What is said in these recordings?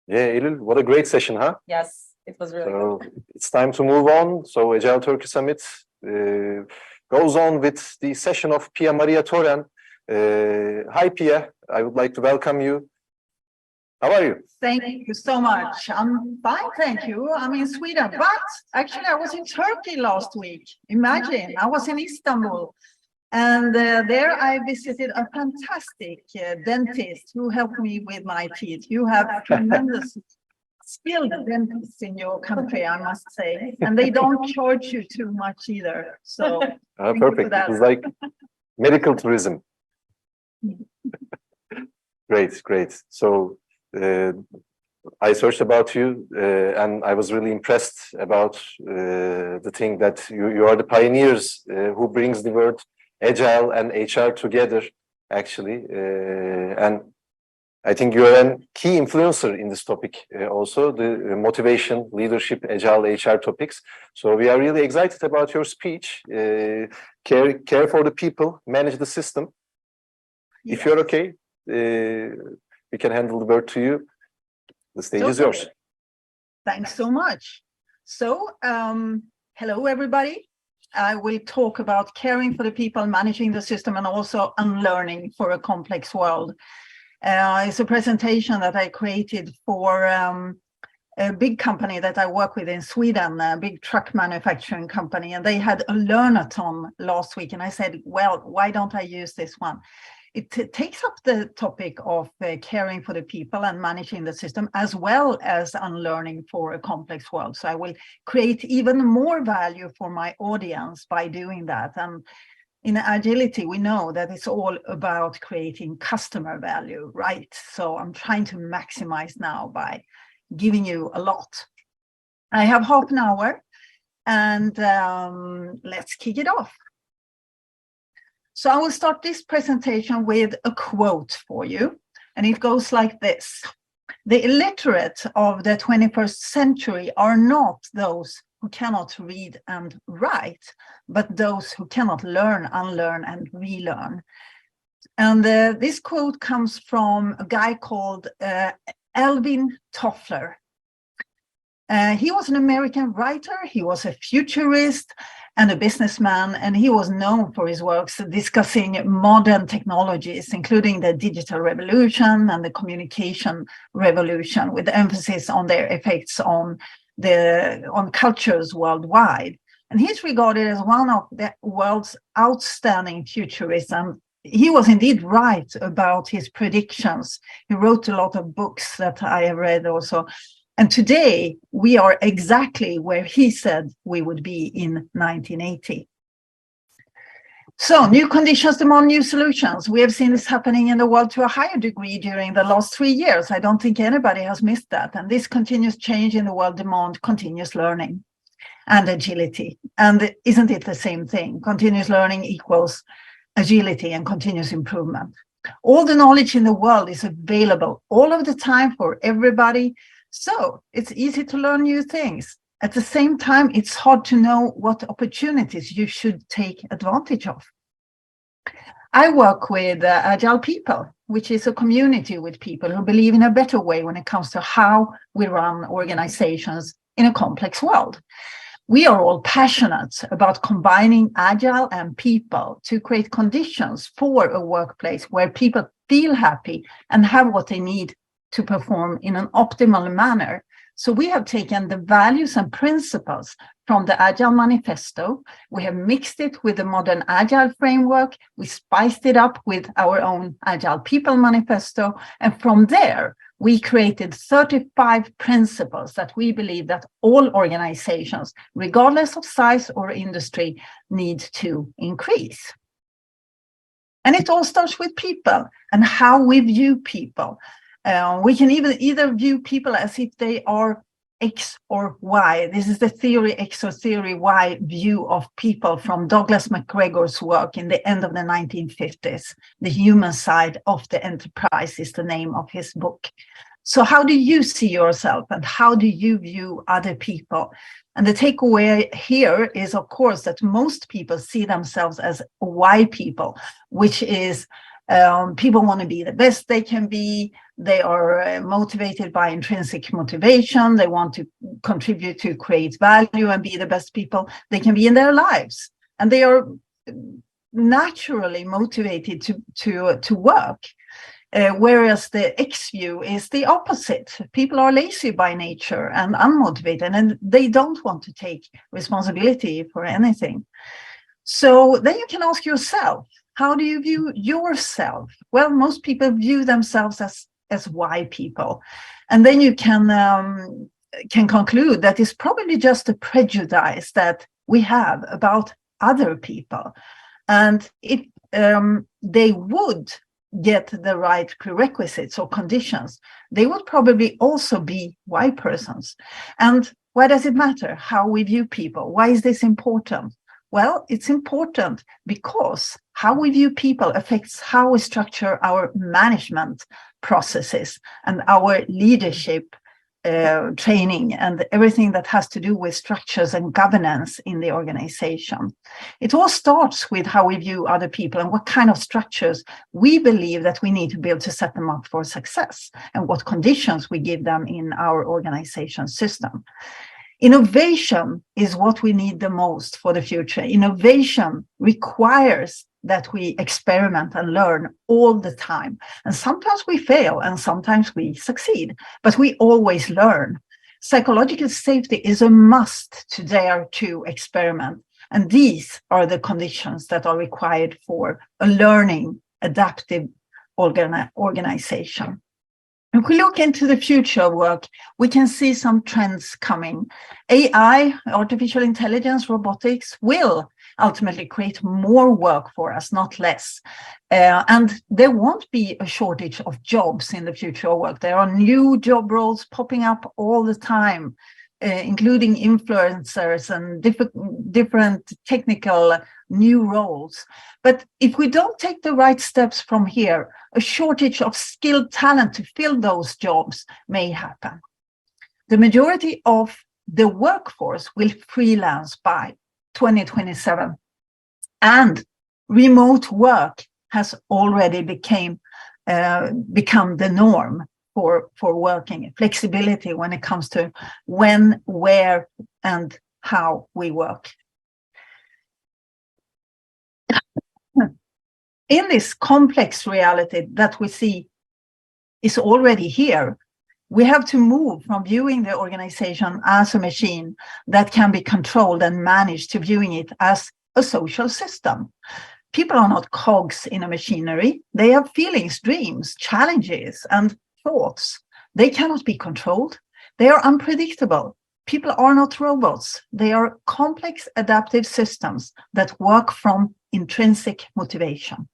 Yeah, Eylül, what a great session, huh? Yes, it was really good. It's time to move on. So Agile Turkey Summit goes on with the session of Pia-Maria Thoren. Hi, Pia. I would like to welcome you. How are you? Thank you so much. I'm fine, thank you. I'm in Sweden, but actually I was in Turkey last week. Imagine, I was in Istanbul. And there I visited a fantastic dentist who helped me with my teeth. You have tremendous skilled dentists in your country, I must say. And they don't charge you too much either. So perfect. It was like medical tourism. Great. So I searched about you and I was really impressed about the thing that you are the pioneers who brings the word Agile and HR together, actually, and I think you're a key influencer in this topic also, the motivation, leadership, Agile, HR topics. So we are really excited about your speech, care for the people, manage the system. Yes. If you're okay, we can handle the word to you. The stage is yours. Thanks so much. So, hello, everybody. I will talk about caring for the people, managing the system, and also unlearning for a complex world. It's a presentation that I created for a big company that I work with in Sweden, a big truck manufacturing company, and they had a learnathon last week. And I said, well, why don't I use this one? It takes up the topic of caring for the people and managing the system, as well as unlearning for a complex world. So I will create even more value for my audience by doing that. And in agility, we know that it's all about creating customer value, right? So I'm trying to maximize now by giving you a lot. I have half an hour, and let's kick it off. So I will start this presentation with a quote for you, and it goes like this. The illiterate of the 21st century are not those who cannot read and write, but those who cannot learn, unlearn, and relearn. And this quote comes from a guy called Alvin Toffler. He was an American writer, he was a futurist and a businessman, and he was known for his works discussing modern technologies, including the digital revolution and the communication revolution, with emphasis on their effects on cultures worldwide. And he's regarded as one of the world's outstanding futurists, and he was indeed right about his predictions. He wrote a lot of books that I have read also. And today we are exactly where he said we would be in 1980. So new conditions demand new solutions. We have seen this happening in the world to a higher degree during the last 3 years. I don't think anybody has missed that. And this continuous change in the world demands continuous learning and agility. And isn't it the same thing? Continuous learning equals agility and continuous improvement. All the knowledge in the world is available all of the time for everybody. So it's easy to learn new things. At the same time, it's hard to know what opportunities you should take advantage of. I work with Agile People, which is a community with people who believe in a better way when it comes to how we run organizations in a complex world. We are all passionate about combining Agile and people to create conditions for a workplace where people feel happy and have what they need to perform in an optimal manner. So we have taken the values and principles from the Agile Manifesto. We have mixed it with the modern Agile framework. We spiced it up with our own Agile People Manifesto. And from there, we created 35 principles that we believe that all organizations, regardless of size or industry, need to increase. And it all starts with people and how we view people. We can either view people as if they are X or Y. This is the theory X or theory Y view of people from Douglas McGregor's work in the end of the 1950s. The Human Side of the Enterprise is the name of his book. So how do you see yourself and how do you view other people? And the takeaway here is, of course, that most people see themselves as why people, which is people want to be the best they can be. They are motivated by intrinsic motivation. They want to contribute to create value and be the best people they can be in their lives. And they are naturally motivated to work. Whereas the X view is the opposite. People are lazy by nature and unmotivated, and they don't want to take responsibility for anything. So then you can ask yourself, how do you view yourself? Well, most people view themselves as why people. And then you can conclude that it's probably just a prejudice that we have about other people. And if they would get the right prerequisites or conditions, they would probably also be why persons. And why does it matter how we view people? Why is this important? Well, it's important because how we view people affects how we structure our management processes and our leadership training and everything that has to do with structures and governance in the organization. It all starts with how we view other people and what kind of structures we believe that we need to build to set them up for success and what conditions we give them in our organization system. Innovation is what we need the most for the future. Innovation requires that we experiment and learn all the time. And sometimes we fail and sometimes we succeed, but we always learn. Psychological safety is a must to dare to experiment. And these are the conditions that are required for a learning, adaptive organization. If we look into the future of work, we can see some trends coming. AI, artificial intelligence, robotics will ultimately create more work for us, not less. And there won't be a shortage of jobs in the future of work. There are new job roles popping up all the time, including influencers and different technical new roles. But if we don't take the right steps from here, a shortage of skilled talent to fill those jobs may happen. The majority of the workforce will freelance by 2027. And remote work has already become the norm for working. Flexibility when it comes to when, where, and how we work. In this complex reality that we see is already here, we have to move from viewing the organization as a machine that can be controlled and managed to viewing it as a social system. People are not cogs in a machinery. They have feelings, dreams, challenges, and thoughts. They cannot be controlled. They are unpredictable. People are not robots. They are complex adaptive systems that work from intrinsic motivation.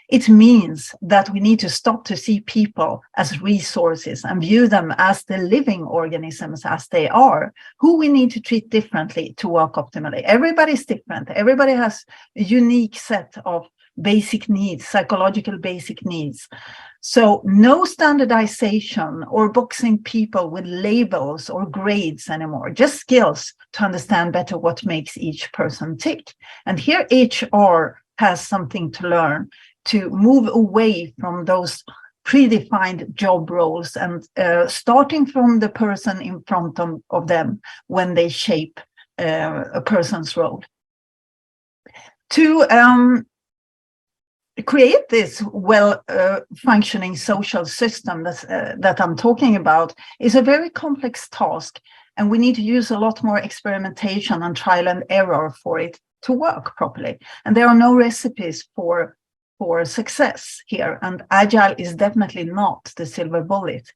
It means that we need to stop to see people as resources and view them as the living organisms as they are, who we need to treat differently to work optimally. Everybody's different. Everybody has a unique set of basic needs, psychological basic needs. So no standardization or boxing people with labels or grades anymore, just skills to understand better what makes each person tick. And here HR has something to learn, to move away from those predefined job roles and starting from the person in front of them when they shape a person's role. To create this well-functioning social system that I'm talking about is a very complex task, and we need to use a lot more experimentation and trial and error for it to work properly. And there are no recipes for success here, and Agile is definitely not the silver bullet.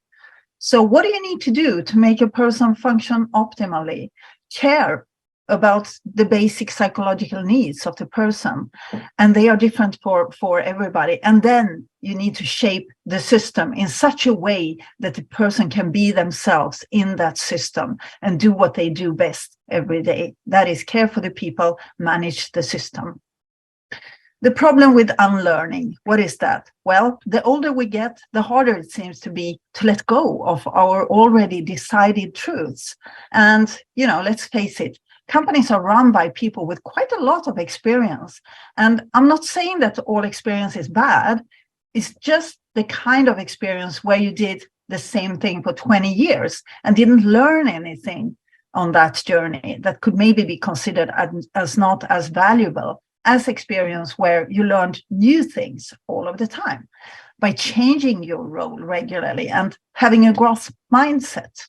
So what do you need to do to make a person function optimally? Care about the basic psychological needs of the person, and they are different for everybody. And then you need to shape the system in such a way that the person can be themselves in that system and do what they do best every day. That is, care for the people, manage the system. The problem with unlearning, what is that? Well, the older we get, the harder it seems to be to let go of our already decided truths. And, let's face it, companies are run by people with quite a lot of experience. And I'm not saying that all experience is bad. It's just the kind of experience where you did the same thing for 20 years and didn't learn anything on that journey that could maybe be considered as not as valuable as experience where you learned new things all of the time by changing your role regularly and having a growth mindset.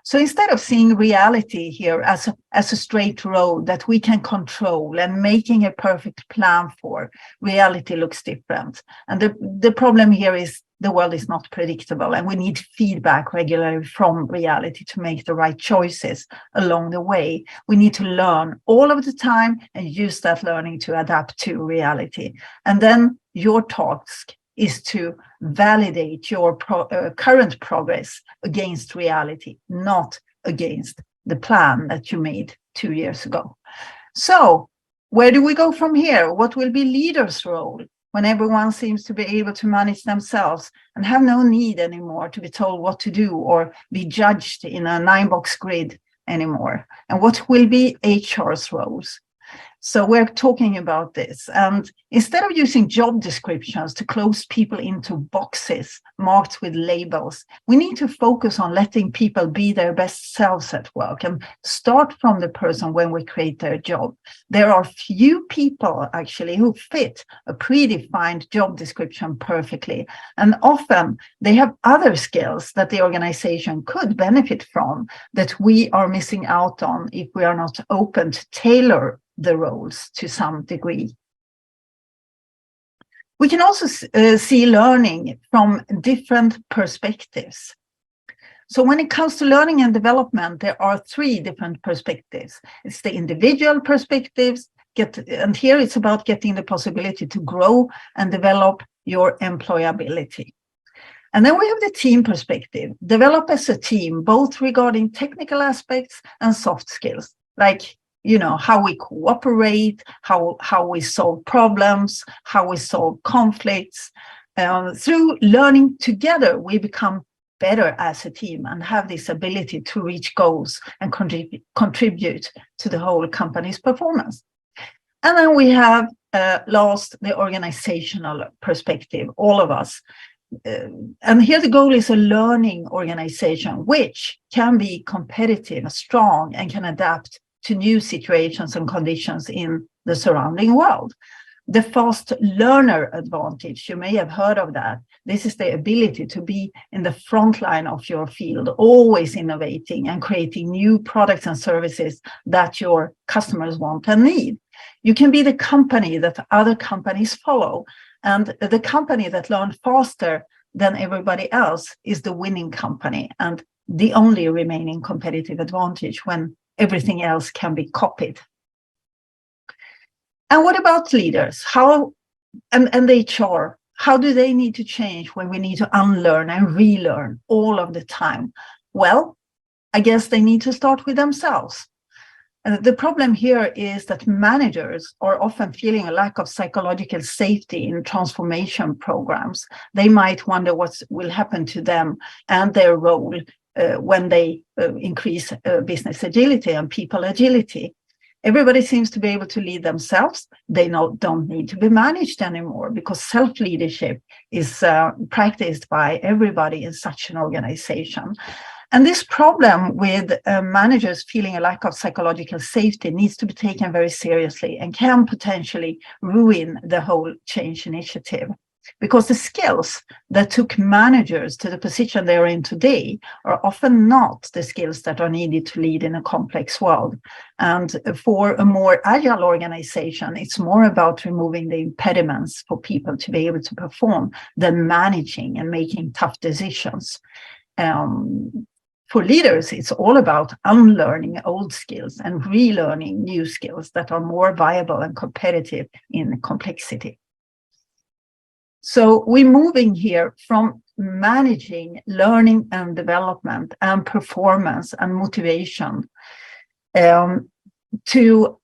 So instead of seeing reality here as a straight road that we can control and making a perfect plan for, reality looks different. And the problem here is the world is not predictable, and we need feedback regularly from reality to make the right choices along the way. We need to learn all of the time and use that learning to adapt to reality. And then your task is to validate your current progress against reality, not against the plan that you made 2 years ago. So where do we go from here? What will be leaders' role when everyone seems to be able to manage themselves and have no need anymore to be told what to do or be judged in a 9-box grid anymore? And what will be HR's roles? So we're talking about this. And instead of using job descriptions to close people into boxes marked with labels, we need to focus on letting people be their best selves at work and start from the person when we create their job. There are few people actually who fit a predefined job description perfectly. And often they have other skills that the organization could benefit from that we are missing out on if we are not open to tailor the roles to some degree. We can also see learning from different perspectives. So when it comes to learning and development, there are 3 different perspectives. It's the individual perspectives, and here it's about getting the possibility to grow and develop your employability. And then we have the team perspective, develop as a team, both regarding technical aspects and soft skills, like how we cooperate, how we solve problems, how we solve conflicts. Through learning together, we become better as a team and have this ability to reach goals and contribute to the whole company's performance. And then we have last, the organizational perspective, all of us. And here the goal is a learning organization which can be competitive, strong, and can adapt to new situations and conditions in the surrounding world. The fast learner advantage, you may have heard of that. This is the ability to be in the front line of your field, always innovating and creating new products and services that your customers want and need. You can be the company that other companies follow, and the company that learned faster than everybody else is the winning company and the only remaining competitive advantage when everything else can be copied. And what about leaders? How and HR? How do they need to change when we need to unlearn and relearn all of the time? Well, I guess they need to start with themselves. The problem here is that managers are often feeling a lack of psychological safety in transformation programs. They might wonder what will happen to them and their role when they increase business agility and people agility. Everybody seems to be able to lead themselves. They don't need to be managed anymore because self-leadership is practiced by everybody in such an organization. And this problem with managers feeling a lack of psychological safety needs to be taken very seriously and can potentially ruin the whole change initiative. Because the skills that took managers to the position they are in today are often not the skills that are needed to lead in a complex world. And for a more agile organization, it's more about removing the impediments for people to be able to perform than managing and making tough decisions. For leaders, it's all about unlearning old skills and relearning new skills that are more viable and competitive in complexity. So we're moving here from managing learning and development and performance and motivation to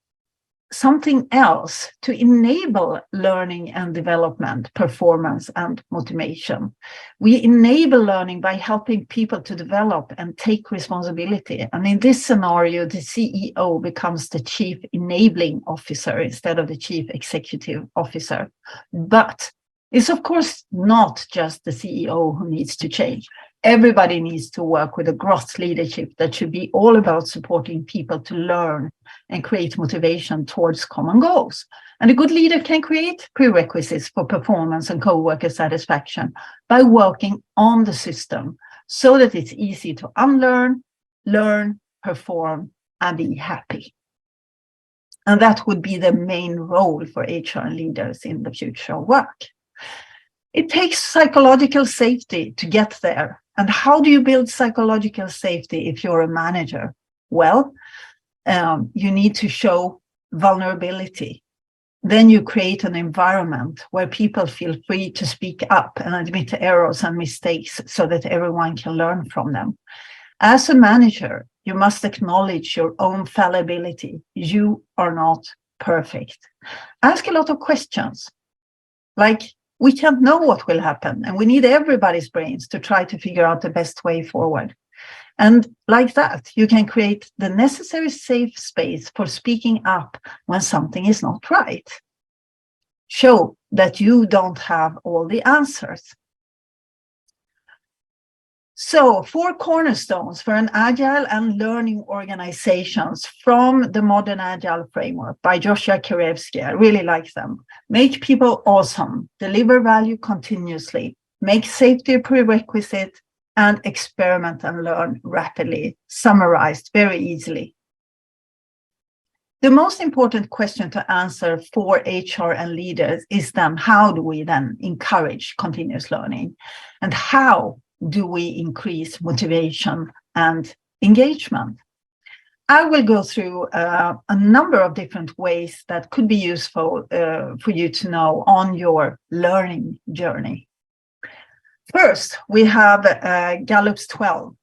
something else to enable learning and development, performance and motivation. We enable learning by helping people to develop and take responsibility. And in this scenario, the CEO becomes the chief enabling officer instead of the chief executive officer. But it's of course not just the CEO who needs to change. Everybody needs to work with a growth leadership that should be all about supporting people to learn and create motivation towards common goals. And a good leader can create prerequisites for performance and co-worker satisfaction by working on the system so that it's easy to unlearn, learn, perform, and be happy. And that would be the main role for HR leaders in the future of work. It takes psychological safety to get there. And how do you build psychological safety if you're a manager? Well, you need to show vulnerability. Then you create an environment where people feel free to speak up and admit errors and mistakes so that everyone can learn from them. As a manager, you must acknowledge your own fallibility. You are not perfect. Ask a lot of questions, like, we can't know what will happen, and we need everybody's brains to try to figure out the best way forward. And like that, you can create the necessary safe space for speaking up when something is not right. Show that you don't have all the answers. So 4 cornerstones for an agile and learning organizations from the Modern Agile Framework by Joshua Kirevsky. I really like them. Make people awesome, deliver value continuously, make safety a prerequisite, and experiment and learn rapidly, summarized very easily. The most important question to answer for HR and leaders is then, how do we then encourage continuous learning? And how do we increase motivation and engagement? I will go through a number of different ways that could be useful for you to know on your learning journey. First, we have Gallup's 12.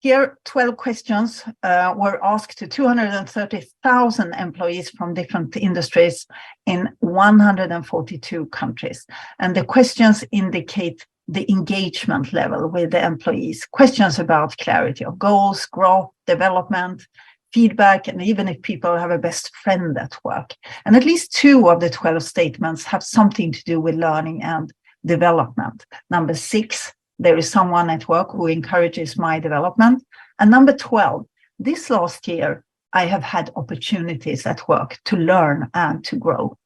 Here, 12 questions were asked to 230,000 employees from different industries in 142 countries. And the questions indicate the engagement level with the employees, questions about clarity of goals, growth, development, feedback, and even if people have a best friend at work. And at least 2 of the 12 statements have something to do with learning and development. Number 6, there is someone at work who encourages my development. And number 12, this last year, I have had opportunities at work to learn and to grow.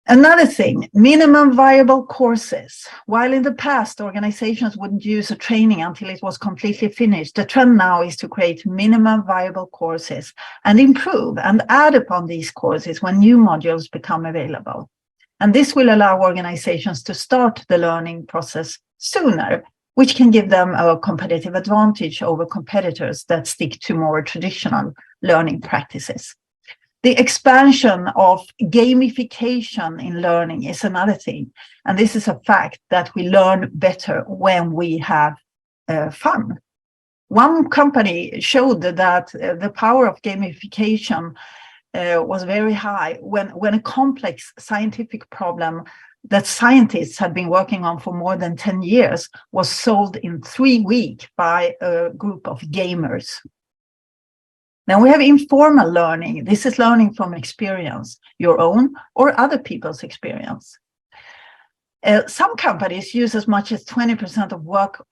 Another thing, minimum viable courses. While in the past, organizations wouldn't use a training until it was completely finished, the trend now is to create minimum viable courses and improve and add upon these courses when new modules become available. And this will allow organizations to start the learning process sooner, which can give them a competitive advantage over competitors that stick to more traditional learning practices. The expansion of gamification in learning is another thing. And this is a fact that we learn better when we have fun. One company showed that the power of gamification was very high when a complex scientific problem that scientists had been working on for more than 10 years was solved in 3 weeks by a group of gamers. Now we have informal learning. This is learning from experience, your own or other people's experience. Some companies use as much as 20% of work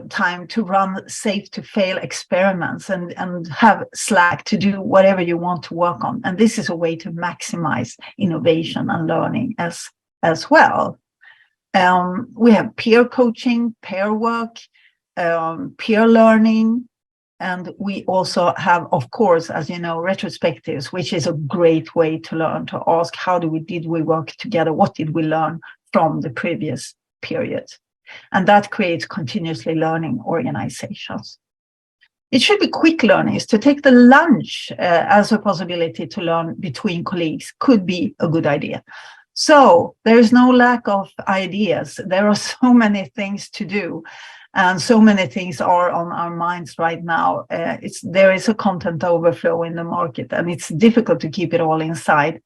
time to run safe to fail experiments and have Slack to do whatever you want to work on. And this is a way to maximize innovation and learning as well. We have peer coaching, pair work, peer learning. And we also have, of course, as you know, retrospectives, which is a great way to learn, to ask, did we work together? What did we learn from the previous period? And that creates continuously learning organizations. It should be quick learnings. To take the lunch as a possibility to learn between colleagues could be a good idea. So there is no lack of ideas. There are so many things to do. And so many things are on our minds right now. There is a content overflow in the market, and it's difficult to keep it all inside.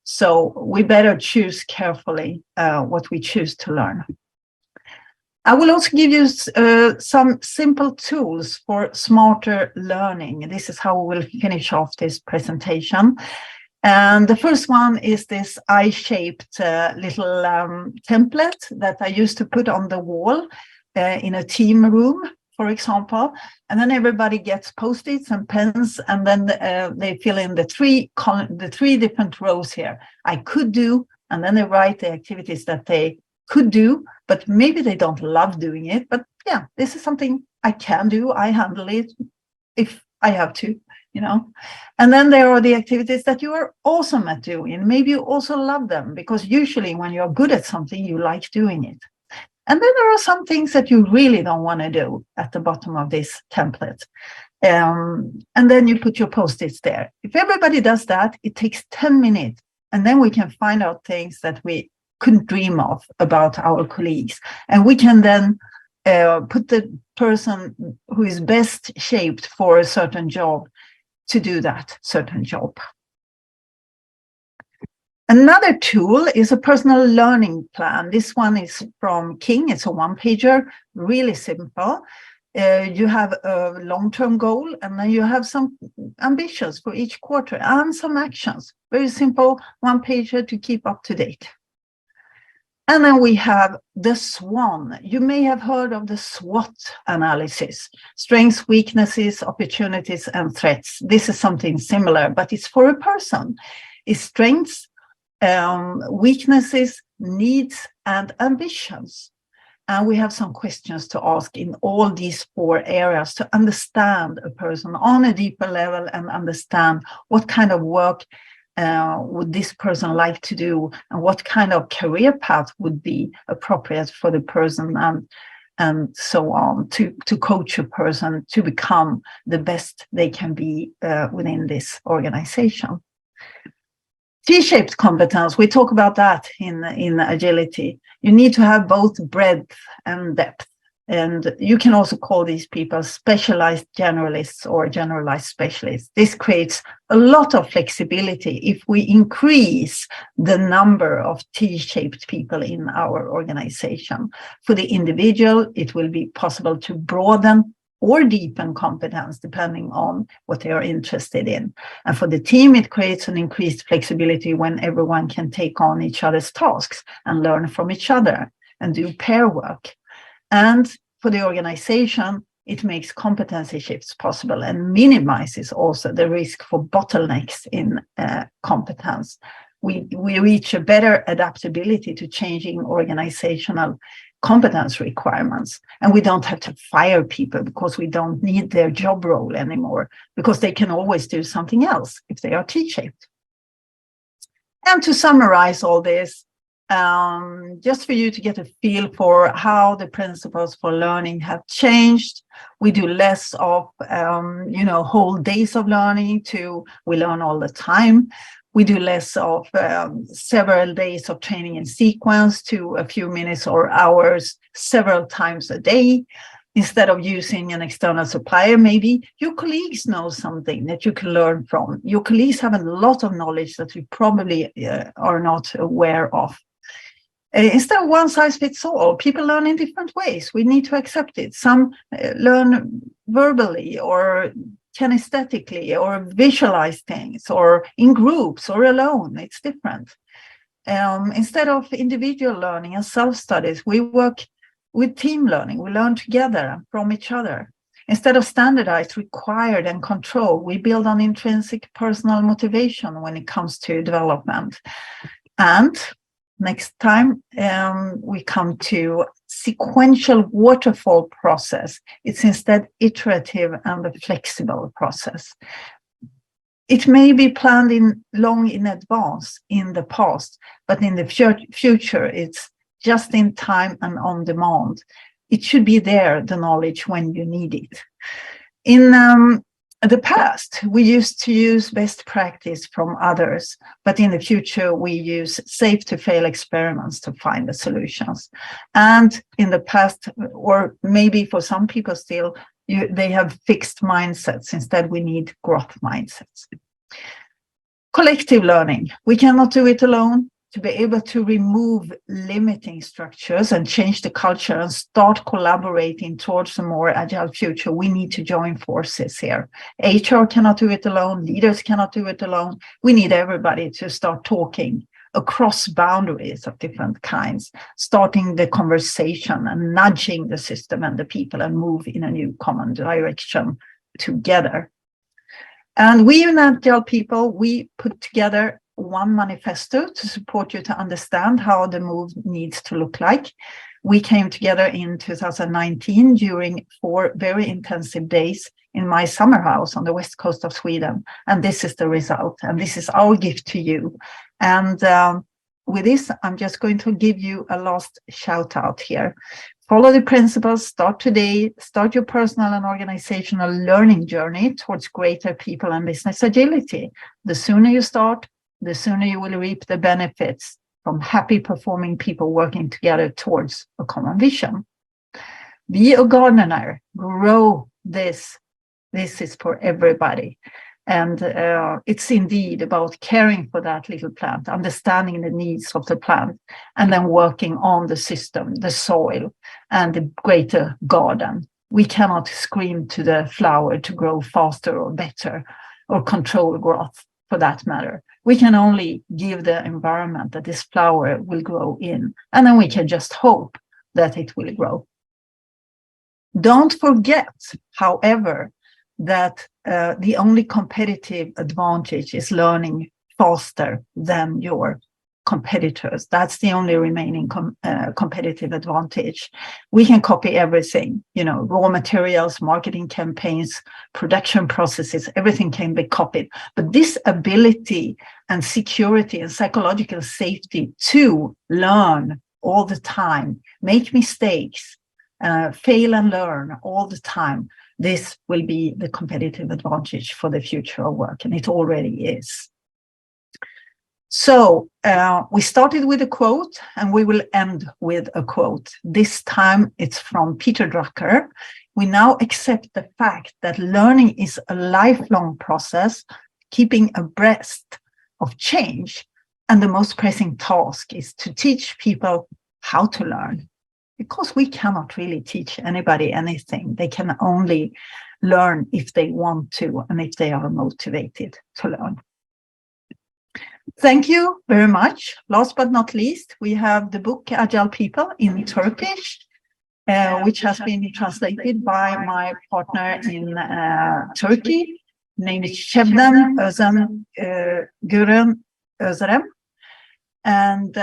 So we better choose carefully what we choose to learn. I will also give you some simple tools for smarter learning. This is how we will finish off this presentation. And the first one is this eye-shaped little template that I used to put on the wall in a team room, for example. And then everybody gets Post-its and pens, and then they fill in the three different rows here. I could do, and then they write the activities that they could do, but maybe they don't love doing it. But yeah, this is something I can do. I handle it if I have to, you know. And then there are the activities that you are awesome at doing. Maybe you also love them, because usually when you're good at something, you like doing it. And then there are some things that you really don't want to do at the bottom of this template. And then you put your Post-its there. If everybody does that, it takes 10 minutes. And then we can find out things that we couldn't dream of about our colleagues. And we can then put the person who is best shaped for a certain job to do that certain job. Another tool is a personal learning plan. This one is from King. It's a one-pager, really simple. You have a long-term goal, and then you have some ambitions for each quarter and some actions. Very simple, one-pager to keep up to date. And then we have the SWON. You may have heard of the SWOT analysis: strengths, weaknesses, opportunities, and threats. This is something similar, but it's for a person. It's strengths, weaknesses, needs, and ambitions. And we have some questions to ask in all these 4 areas to understand a person on a deeper level and understand what kind of work would this person like to do, and what kind of career path would be appropriate for the person, and so on, to coach a person to become the best they can be within this organization. T-shaped competence, we talk about that in agility. You need to have both breadth and depth. And you can also call these people specialized generalists or generalized specialists. This creates a lot of flexibility if we increase the number of T-shaped people in our organization. For the individual, it will be possible to broaden or deepen competence depending on what they are interested in. And for the team, it creates an increased flexibility when everyone can take on each other's tasks and learn from each other and do pair work. And for the organization, it makes competency shifts possible and minimizes also the risk for bottlenecks in competence. We reach a better adaptability to changing organizational competence requirements, and we don't have to fire people because we don't need their job role anymore, because they can always do something else if they are T-shaped. And to summarize all this, just for you to get a feel for how the principles for learning have changed. We do less of, whole days of learning to we learn all the time. We do less of several days of training in sequence to a few minutes or hours several times a day. Instead of using an external supplier, maybe your colleagues know something that you can learn from. Your colleagues have a lot of knowledge that you probably are not aware of. Instead of one size fits all, people learn in different ways. We need to accept it. Some learn verbally or kinesthetically or visualize things or in groups or alone. It's different. Instead of individual learning and self-studies, we work with team learning. We learn together from each other. Instead of standardized, required, and control, we build on intrinsic personal motivation when it comes to development. And next time, we come to sequential waterfall process. It's instead iterative and a flexible process. It may be planned long in advance in the past, but in the future, it's just in time and on demand. It should be there, the knowledge, when you need it. In the past, we used to use best practice from others, but in the future, we use safe to fail experiments to find the solutions. And in the past, or maybe for some people still, they have fixed mindsets. Instead, we need growth mindsets. Collective learning. We cannot do it alone. To be able to remove limiting structures and change the culture and start collaborating towards a more agile future, we need to join forces here. HR cannot do it alone. Leaders cannot do it alone. We need everybody to start talking across boundaries of different kinds, starting the conversation and nudging the system and the people and move in a new common direction together. And we in Agile People, we put together one manifesto to support you to understand how the move needs to look like. We came together in 2019 during 4 very intensive days in my summer house on the west coast of Sweden. And this is the result. And this is our gift to you. And with this, I'm just going to give you a last shout out here. Follow the principles, start today, start your personal and organizational learning journey towards greater people and business agility. The sooner you start, the sooner you will reap the benefits from happy performing people working together towards a common vision. Be a gardener, grow this. This is for everybody. And it's indeed about caring for that little plant, understanding the needs of the plant, and then working on the system, the soil, and the greater garden. We cannot scream to the flower to grow faster or better, or control growth for that matter. We can only give the environment that this flower will grow in, and then we can just hope that it will grow. Don't forget, however, that the only competitive advantage is learning faster than your competitors. That's the only remaining competitive advantage. We can copy everything, raw materials, marketing campaigns, production processes, everything can be copied. But this ability and security and psychological safety to learn all the time, make mistakes, fail and learn all the time, this will be the competitive advantage for the future of work, and it already is. So we started with a quote, and we will end with a quote. This time it's from Peter Drucker. We now accept the fact that learning is a lifelong process, keeping abreast of change, and the most pressing task is to teach people how to learn. Because we cannot really teach anybody anything. They can only learn if they want to and if they are motivated to learn. Thank you very much. Last but not least, we have the book Agile People in Turkish, which has been translated by my partner in Turkey. Name is Şebnem Güren Özerem. And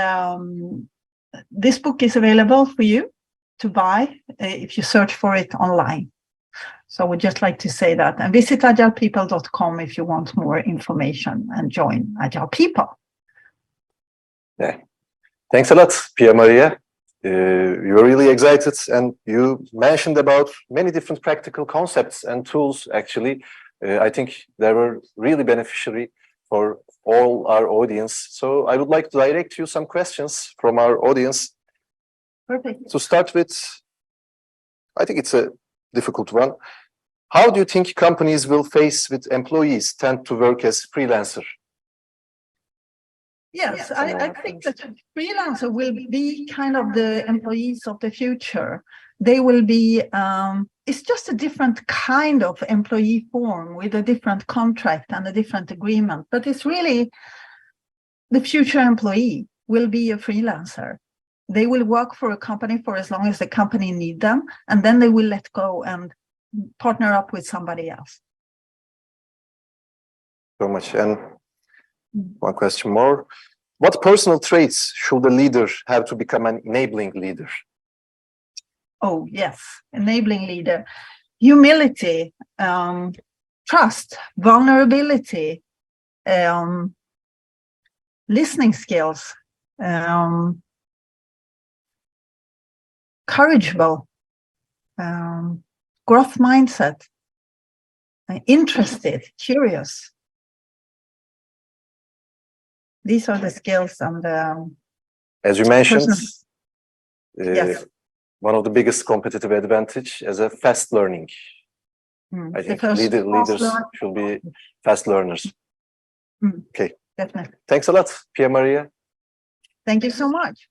this book is available for you to buy if you search for it online. So I would just like to say that. And visit agilepeople.com if you want more information and join Agile People. Yeah. Thanks a lot, Pia-Maria. You were really excited, and you mentioned about many different practical concepts and tools, actually. I think they were really beneficiary for all our audience. So I would like to direct you some questions from our audience. Perfect. To start with, I think it's a difficult one. How do you think companies will face with employees tend to work as freelancer? Yes, I think that freelancer will be kind of the employees of the future. They will be, it's just a different kind of employee form with a different contract and a different agreement. But it's really the future employee will be a freelancer. They will work for a company for as long as the company needs them, and then they will let go and partner up with somebody else. So much. And one question more. What personal traits should a leader have to become an enabling leader? Oh, yes, enabling leader. Humility, trust, vulnerability, listening skills, courageable, growth mindset, interested, curious. These are the skills and the As you mentioned, Yes. one of the biggest competitive advantage is a fast learning. I think leaders should be fast learners. Okay. Definitely. Thanks a lot, Pia-Maria. Thank you so much.